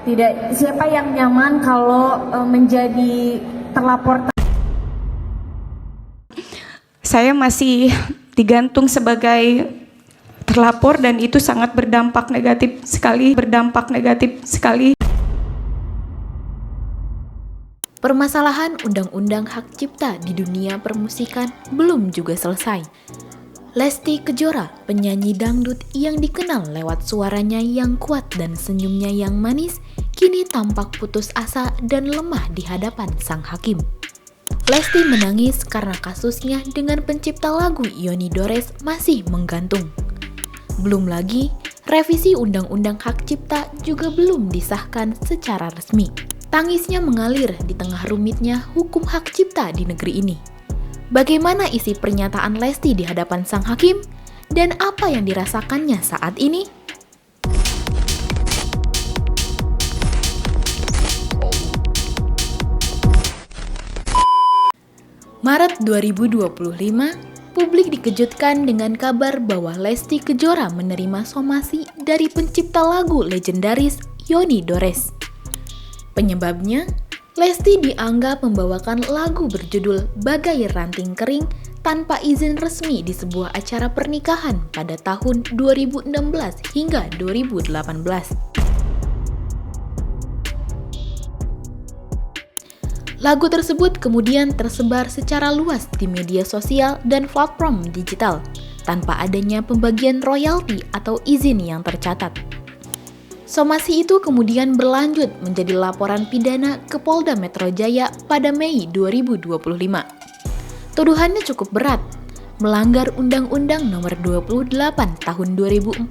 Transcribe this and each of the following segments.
Tidak, siapa yang nyaman kalau menjadi terlapor? Saya masih digantung sebagai terlapor dan itu sangat berdampak negatif sekali. Permasalahan Undang-Undang Hak Cipta di dunia permusikan belum juga selesai. Lesti Kejora, penyanyi dangdut yang dikenal lewat suaranya yang kuat dan senyumnya yang manis, kini tampak putus asa dan lemah di hadapan sang hakim. Lesti menangis karena kasusnya dengan pencipta lagu Yoni Dores masih menggantung. Belum lagi, revisi Undang-Undang Hak Cipta juga belum disahkan secara resmi. Tangisnya mengalir di tengah rumitnya hukum hak cipta di negeri ini. Bagaimana isi pernyataan Lesti di hadapan sang hakim? Dan apa yang dirasakannya saat ini? Maret 2025, publik dikejutkan dengan kabar bahwa Lesti Kejora menerima somasi dari pencipta lagu legendaris Yoni Dores. Penyebabnya, Lesti dianggap membawakan lagu berjudul Bagai Ranting Kering tanpa izin resmi di sebuah acara pernikahan pada tahun 2016 hingga 2018. Lagu tersebut kemudian tersebar secara luas di media sosial dan platform digital tanpa adanya pembagian royalti atau izin yang tercatat. Somasi itu kemudian berlanjut menjadi laporan pidana ke Polda Metro Jaya pada Mei 2025. Tuduhannya cukup berat, melanggar Undang-Undang Nomor 28 Tahun 2014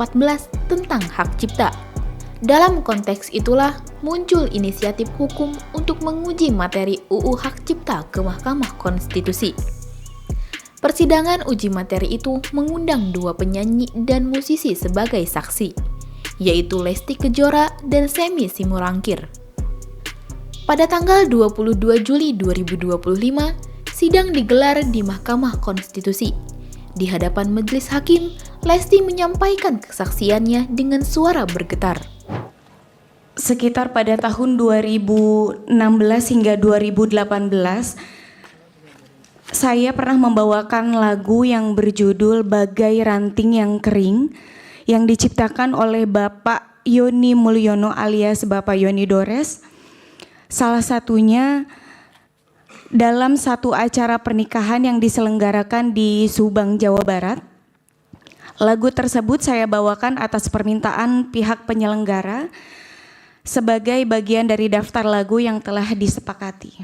tentang hak cipta. Dalam konteks itulah muncul inisiatif hukum untuk menguji materi UU Hak Cipta ke Mahkamah Konstitusi. Persidangan uji materi itu mengundang dua penyanyi dan musisi sebagai saksi, yaitu Lesti Kejora dan Semi Simorangkir. Pada tanggal 22 Juli 2025, sidang digelar di Mahkamah Konstitusi. Di hadapan majelis hakim, Lesti menyampaikan kesaksiannya dengan suara bergetar. Sekitar pada tahun 2016 hingga 2018, saya pernah membawakan lagu yang berjudul Bagai Ranting yang Kering yang diciptakan oleh Bapak Yoni Mulyono alias Bapak Yoni Dores. Salah satunya dalam satu acara pernikahan yang diselenggarakan di Subang, Jawa Barat. Lagu tersebut saya bawakan atas permintaan pihak penyelenggara sebagai bagian dari daftar lagu yang telah disepakati.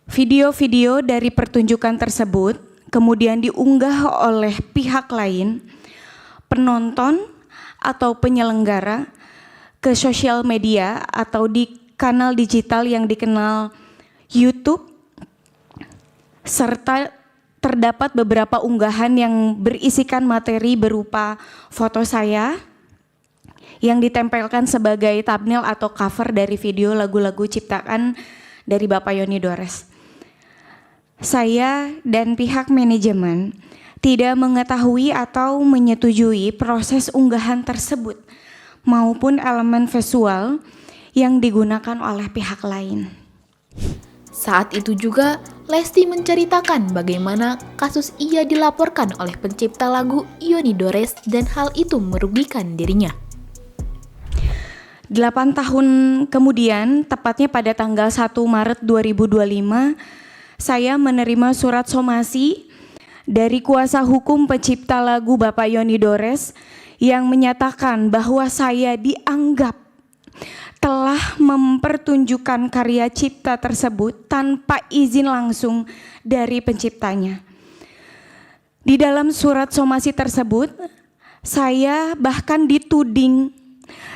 Video-video dari pertunjukan tersebut kemudian diunggah oleh pihak lain, penonton atau penyelenggara, ke sosial media atau di kanal digital yang dikenal YouTube, serta terdapat beberapa unggahan yang berisikan materi berupa foto saya yang ditempelkan sebagai thumbnail atau cover dari video lagu-lagu ciptaan dari Bapak Yoni Dores. Saya dan pihak manajemen tidak mengetahui atau menyetujui proses unggahan tersebut maupun elemen visual yang digunakan oleh pihak lain. Saat itu juga, Lesti menceritakan bagaimana kasus ia dilaporkan oleh pencipta lagu Yoni Dores dan hal itu merugikan dirinya. 8 tahun kemudian, tepatnya pada tanggal 1 Maret 2025, saya menerima surat somasi dari kuasa hukum pencipta lagu Bapak Yoni Dores yang menyatakan bahwa saya dianggap telah mempertunjukkan karya cipta tersebut tanpa izin langsung dari penciptanya. Di dalam surat somasi tersebut, saya bahkan dituding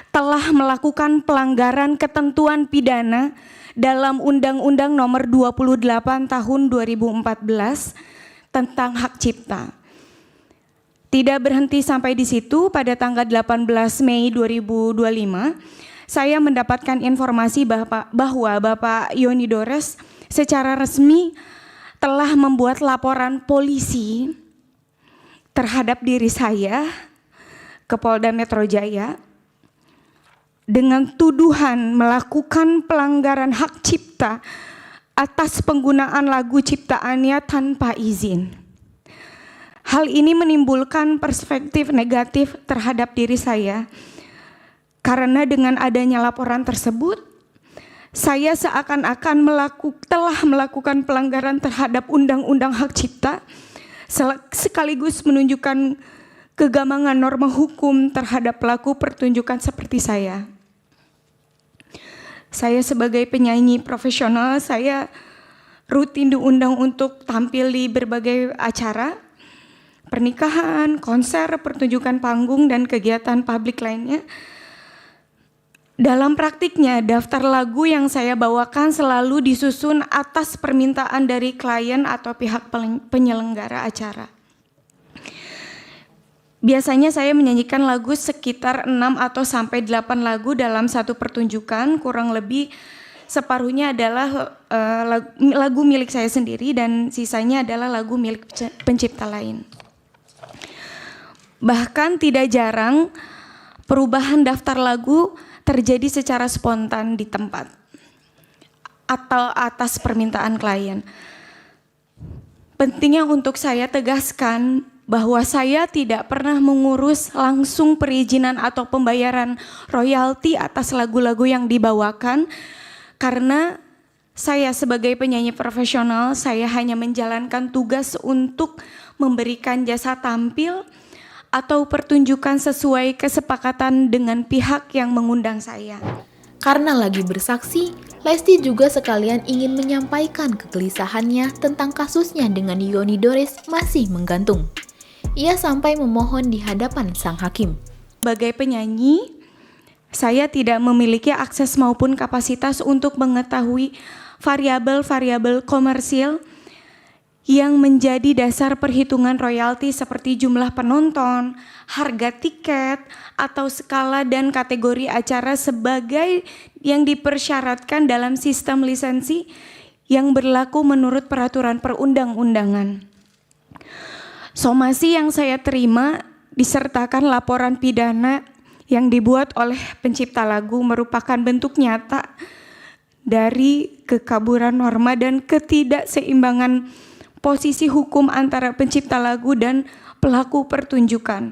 telah melakukan pelanggaran ketentuan pidana dalam Undang-Undang Nomor 28 Tahun 2014 tentang hak cipta. Tidak berhenti sampai di situ, pada tanggal 18 Mei 2025, saya mendapatkan informasi bahwa Bapak Yoni Dores secara resmi telah membuat laporan polisi terhadap diri saya ke Polda Metro Jaya dengan tuduhan melakukan pelanggaran hak cipta atas penggunaan lagu ciptaannya tanpa izin. Hal ini menimbulkan perspektif negatif terhadap diri saya, karena dengan adanya laporan tersebut, saya seakan-akan telah melakukan pelanggaran terhadap Undang-Undang Hak Cipta, sekaligus menunjukkan kegamangan norma hukum terhadap pelaku pertunjukan seperti saya. Saya sebagai penyanyi profesional, saya rutin diundang untuk tampil di berbagai acara, pernikahan, konser, pertunjukan panggung, dan kegiatan publik lainnya. Dalam praktiknya, daftar lagu yang saya bawakan selalu disusun atas permintaan dari klien atau pihak penyelenggara acara. Biasanya saya menyanyikan lagu sekitar 6 atau sampai 8 lagu dalam satu pertunjukan, kurang lebih separuhnya adalah lagu milik saya sendiri dan sisanya adalah lagu milik pencipta lain. Bahkan tidak jarang perubahan daftar lagu terjadi secara spontan di tempat atau atas permintaan klien. Pentingnya untuk saya tegaskan bahwa saya tidak pernah mengurus langsung perizinan atau pembayaran royalti atas lagu-lagu yang dibawakan, karena saya sebagai penyanyi profesional, saya hanya menjalankan tugas untuk memberikan jasa tampil atau pertunjukan sesuai kesepakatan dengan pihak yang mengundang saya. Karena lagi bersaksi, Lesti juga sekalian ingin menyampaikan kegelisahannya tentang kasusnya dengan Yoni Dores masih menggantung. Ia sampai memohon di hadapan sang hakim. Sebagai penyanyi, saya tidak memiliki akses maupun kapasitas untuk mengetahui variabel-variabel komersil yang menjadi dasar perhitungan royalti seperti jumlah penonton, harga tiket, atau skala dan kategori acara sebagai yang dipersyaratkan dalam sistem lisensi yang berlaku menurut peraturan perundang-undangan. Somasi yang saya terima disertakan laporan pidana yang dibuat oleh pencipta lagu merupakan bentuk nyata dari kekaburan norma dan ketidakseimbangan posisi hukum antara pencipta lagu dan pelaku pertunjukan.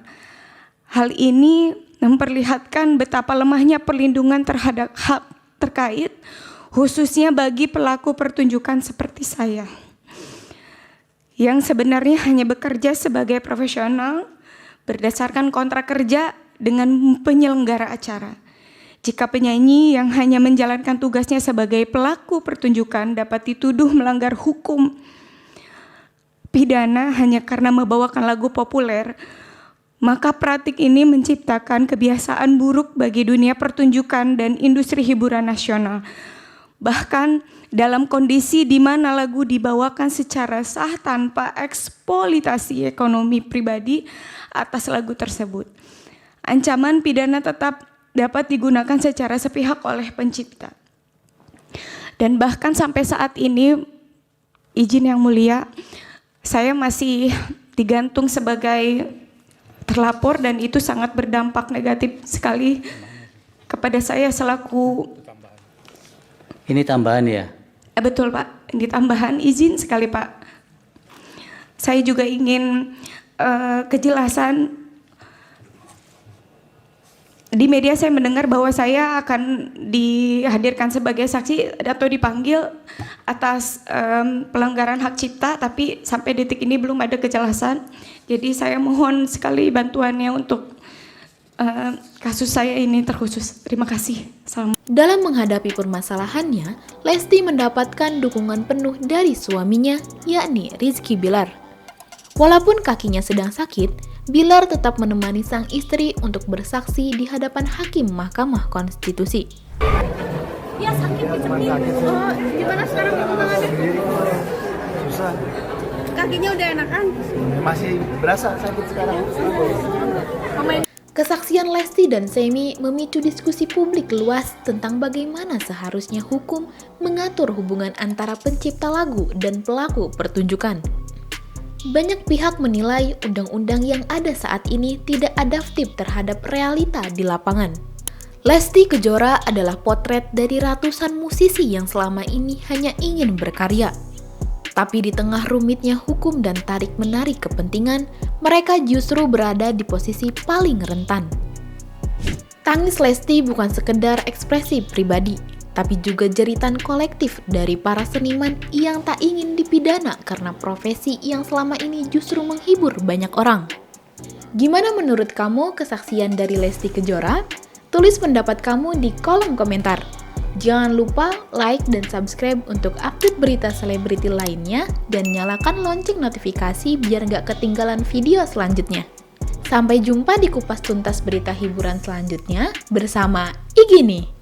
Hal ini memperlihatkan betapa lemahnya perlindungan terhadap hak terkait, khususnya bagi pelaku pertunjukan seperti saya, yang sebenarnya hanya bekerja sebagai profesional berdasarkan kontrak kerja dengan penyelenggara acara. Jika penyanyi yang hanya menjalankan tugasnya sebagai pelaku pertunjukan dapat dituduh melanggar hukum pidana hanya karena membawakan lagu populer, maka praktik ini menciptakan kebiasaan buruk bagi dunia pertunjukan dan industri hiburan nasional. Bahkan dalam kondisi di mana lagu dibawakan secara sah tanpa eksploitasi ekonomi pribadi atas lagu tersebut. Ancaman pidana tetap dapat digunakan secara sepihak oleh pencipta. Dan bahkan sampai saat ini, izin yang mulia, saya masih digantung sebagai terlapor dan itu sangat berdampak negatif sekali kepada saya selaku. Ini tambahan ya? Betul Pak, ini tambahan, izin sekali Pak. Saya juga ingin kejelasan. Di media saya mendengar bahwa saya akan dihadirkan sebagai saksi atau dipanggil atas pelanggaran hak cipta, tapi sampai detik ini belum ada kejelasan. Jadi saya mohon sekali bantuannya untuk kasus saya ini terkhusus. Terima kasih. Salam. Dalam menghadapi permasalahannya, Lesti mendapatkan dukungan penuh dari suaminya, yakni Rizky Bilar. Walaupun kakinya sedang sakit, Bilar tetap menemani sang istri untuk bersaksi di hadapan Hakim Mahkamah Konstitusi. Ya sakit dicekin. Oh, gimana sekarang perkembangannya? Susah. Kakinya udah enakan? Masih berasa sakit sekarang. Kesaksian Lesti dan Semi memicu diskusi publik luas tentang bagaimana seharusnya hukum mengatur hubungan antara pencipta lagu dan pelaku pertunjukan. Banyak pihak menilai undang-undang yang ada saat ini tidak adaptif terhadap realita di lapangan. Lesti Kejora adalah potret dari ratusan musisi yang selama ini hanya ingin berkarya. Tapi di tengah rumitnya hukum dan tarik-menarik kepentingan, mereka justru berada di posisi paling rentan. Tangis Lesti bukan sekedar ekspresi pribadi, tapi juga jeritan kolektif dari para seniman yang tak ingin dipidana karena profesi yang selama ini justru menghibur banyak orang. Gimana menurut kamu kesaksian dari Lesti Kejora? Tulis pendapat kamu di kolom komentar. Jangan lupa like dan subscribe untuk update berita selebriti lainnya dan nyalakan lonceng notifikasi biar nggak ketinggalan video selanjutnya. Sampai jumpa di kupas tuntas berita hiburan selanjutnya bersama Igini.